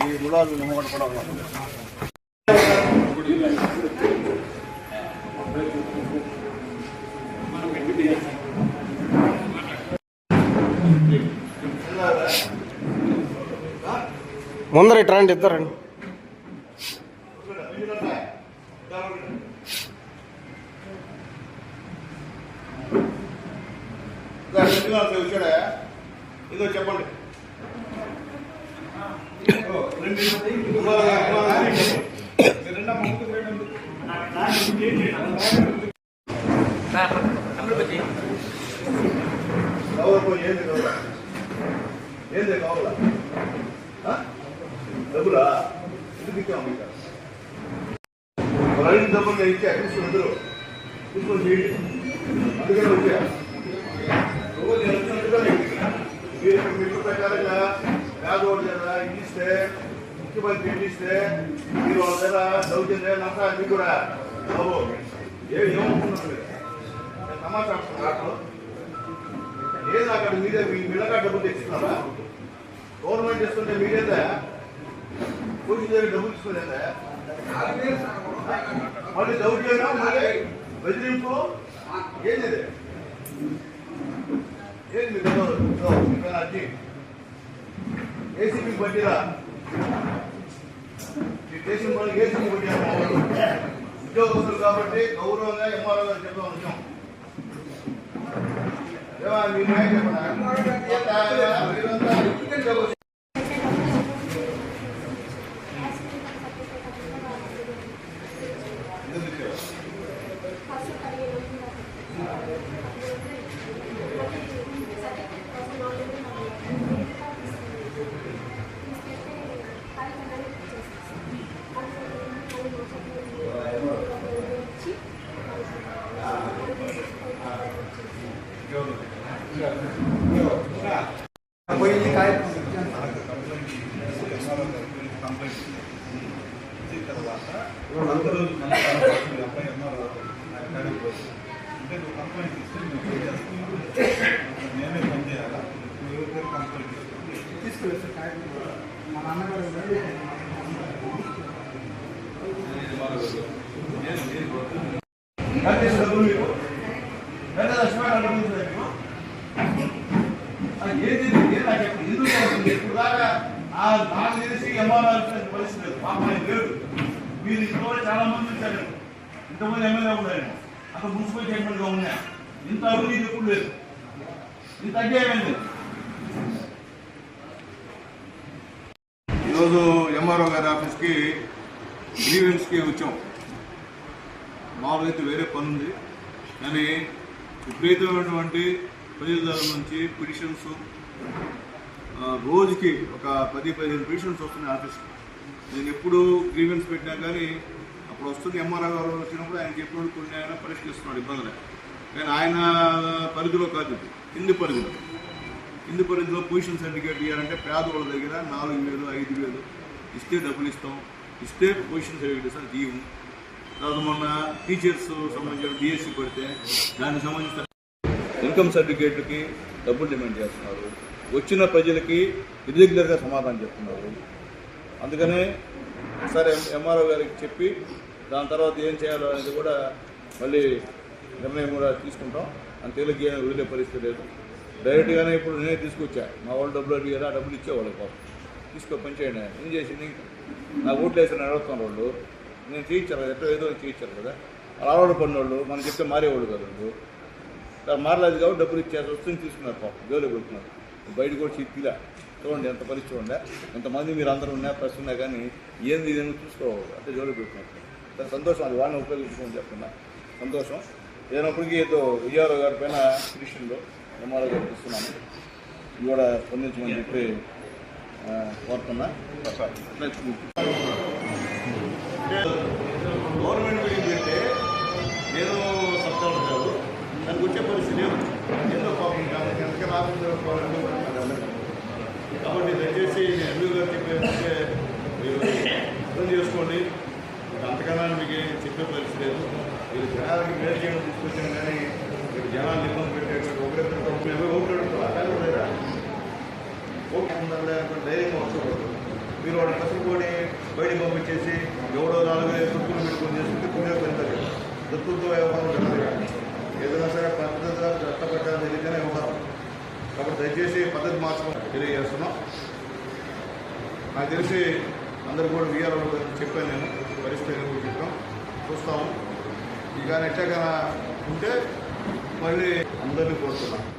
ఈ ములాలు మొహమ్మద్ కూడా ముందర ఇట్లా రండి, ఇద్దరండి. ఇదో చెప్పండి. ఏంది కావాలా డబ్బులా ఎందుకు ఇచ్చాము? రైతు డబ్బులు నేను ఇచ్చా, తీసుకుని అందరూ తీసుకొని చేయండి. అందుకని వచ్చా రోజు వచ్చినట్టుగానే మీరు మీకు ప్రకారంగా పేదవాడి దగ్గర ఇస్తే ముఖ్యమంత్రి ఇస్తే మీరు వాళ్ళ దగ్గర దౌర్జన్యం నమ్మకాలు మీకు కూడా బాబు ఏమనుకున్నారు? సమాచారం ఏది అక్కడ మీదే మీ మిల్లగా డబ్బులు తెచ్చిస్తున్నారా? గవర్నమెంట్ ఇస్తుంటే మీరేదా కోచింగ్ దగ్గర డబ్బులు తీసుకునేదా? మళ్ళీ దౌర్జన్యం మళ్ళీ బెదిరింపు ఏంది? ఏంది మీకు అర్జీ ఏసీపీ బట్టిరా దేశం మనకి ఏసీపీ బట్టి ఉద్యోగస్తులు కాబట్టి గౌరవంగా ఎంఆర్ఓ గారు చెప్తాం వచ్చాం. మీ న్యాయం చెప్పండి. నేనే పని చేయాలా? ఎవరికైనా కంప్లైంట్ తీసుకువెళ్తే మా నాన్నగారు ఇప్పుడు దాకా నాకు తెలిసి ఎంఆర్ఆర్ పరిస్థితి లేదు. పాపం లేడు. మీరు ఇంట్లో చాలా మంది వచ్చారు, ఇంతమంది ఎమ్మెల్యే ఉన్నాను, అక్కడ మున్సిపల్ చైర్మన్గా ఉన్నా. ఇంత అభివృద్ధి ఎప్పుడు లేదు, ఇంత అధ్యాయమైంది. ఈరోజు ఎంఆర్ఓ గారి ఆఫీస్కి గ్రీవెన్స్కి వచ్చాం. మామూలుగా అయితే వేరే పని ఉంది, కానీ విపరీతమైనటువంటి ప్రజల నుంచి పిటిషన్స్ రోజుకి ఒక 10-15 పిటిషన్స్ వస్తున్నాయి ఆఫీస్కి. నేను ఎప్పుడు గ్రీవెన్స్ పెట్టినా కానీ అప్పుడు వస్తుంది. ఎంఆర్ఓ గారు వచ్చినప్పుడు ఆయన చెప్పినప్పుడు కొన్ని ఆయన పరిష్కరిస్తున్నాడు ఇబ్బందులు. కానీ ఆయన పరిధిలో కాదు, కింది పరిధిలో పొజిషన్ సర్టిఫికేట్ ఇవ్వాలంటే పేదవాళ్ళ దగ్గర 4,000-5,000 ఇస్తే డబ్బులు ఇస్తాం, ఇస్తే పొజిషన్ సర్టిఫికేట్ ఇస్తాం, తీయము. తర్వాత మొన్న టీచర్స్ సంబంధించిన డిఎస్సి పడితే దానికి సంబంధించిన ఇన్కమ్ సర్టిఫికేట్కి డబ్బులు డిమాండ్ చేస్తున్నారు. వచ్చిన ప్రజలకి ఇర్రెగ్యులర్గా సమాధానం చెప్తున్నారు. అందుకనే ఒకసారి ఎంఆర్ఓ గారికి చెప్పి దాని తర్వాత ఏం చేయాలో అనేది కూడా మళ్ళీ నిర్ణయం కూడా తీసుకుంటాం. అంతేలకి వదిలే పరిస్థితి లేదు. డైరెక్ట్గానే ఇప్పుడు నేనే తీసుకొచ్చా. మా వాళ్ళు డబ్బులు అడిగారు, ఆ డబ్బులు ఇచ్చేవాళ్ళు పాపం. తీసుకో పని చేయండి. ఏం చేసింది? నాకు ఓట్లు వేసిన అడుగుతున్న వాళ్ళు నేను చేయించాను కదా, ఎట్లా ఏదో చేయించారు కదా. అలవాటు పడిన వాళ్ళు మనం చెప్తే మారేవాళ్ళు కదా. వాళ్ళు మారలేదు కాబట్టి డబ్బులు ఇచ్చారు, వస్తుంది తీసుకున్నారు పాపం, జోలు పెడుతున్నారు. బయట కూడా చిత్తిలా చూడండి ఎంత పరిస్థితి ఉండే, ఎంతమంది మీరు అందరూ ఉన్నా ప్రెస్ ఉన్నా కానీ ఏంది ఇదేమో చూసుకోవాలి అంటే జోలు పెడుతున్నారు. సంతోషం, అది వాళ్ళని ఉపయోగించుకోమని చెప్తున్నా. సంతోషం. ఏదైనప్పటికీ ఏదో విఆర్ఓ గారి పైన పిటిషన్లో ఎంఆర్ఓ గారికి ఇస్తున్నాను, ఇది కూడా స్పందించమని చెప్పి కోరుతున్నా. గవర్నమెంట్ గురించి అంటే నేను సబ్స్క్రైబర్ కాదు, దానికి వచ్చే పరిస్థితి లేదు. ఏదో పాపం ఎంతగా రాకుండా కాబట్టి దయచేసి ఎంపీ గారు చెప్పే మీరు అర్థం చేసుకోండి. అంతకన్నా మీకు చెప్పే పరిస్థితి లేదు. మీరు జనాలకి మేలు చేయడం తీసుకొచ్చాను, కానీ మీరు జనాలు ఇబ్బంది పెట్టేటువంటి ఒకరిద్దరు ఓట్లు అక్కడ లేదా ఓకే ధైర్యంగా వచ్చకూడదు. మీరు వాళ్ళ ఇచ్చేసి ఎవడో 4-5 దుక్కులు పెట్టుకుని చేసుకుంటే పుణ్య పెరుగుతుంది. దుక్కులతో వ్యవహారం జరగదు. ఏదైనా సరే పద్ధతిగా చట్టపట్టాలు జరిగితేనే వ్యవహారం. కాబట్టి దయచేసి పద్ధతి మార్చుకోవడం తెలియజేస్తున్నాం. నాకు తెలిసి అందరూ కూడా వీఆర్ఓ చెప్పాను, నేను పరిస్థితి కూడా చెప్పాం, చూస్తాము. ఇక నెట్టాగా ఉంటే మళ్ళీ అందరినీ కోరుతున్నాం.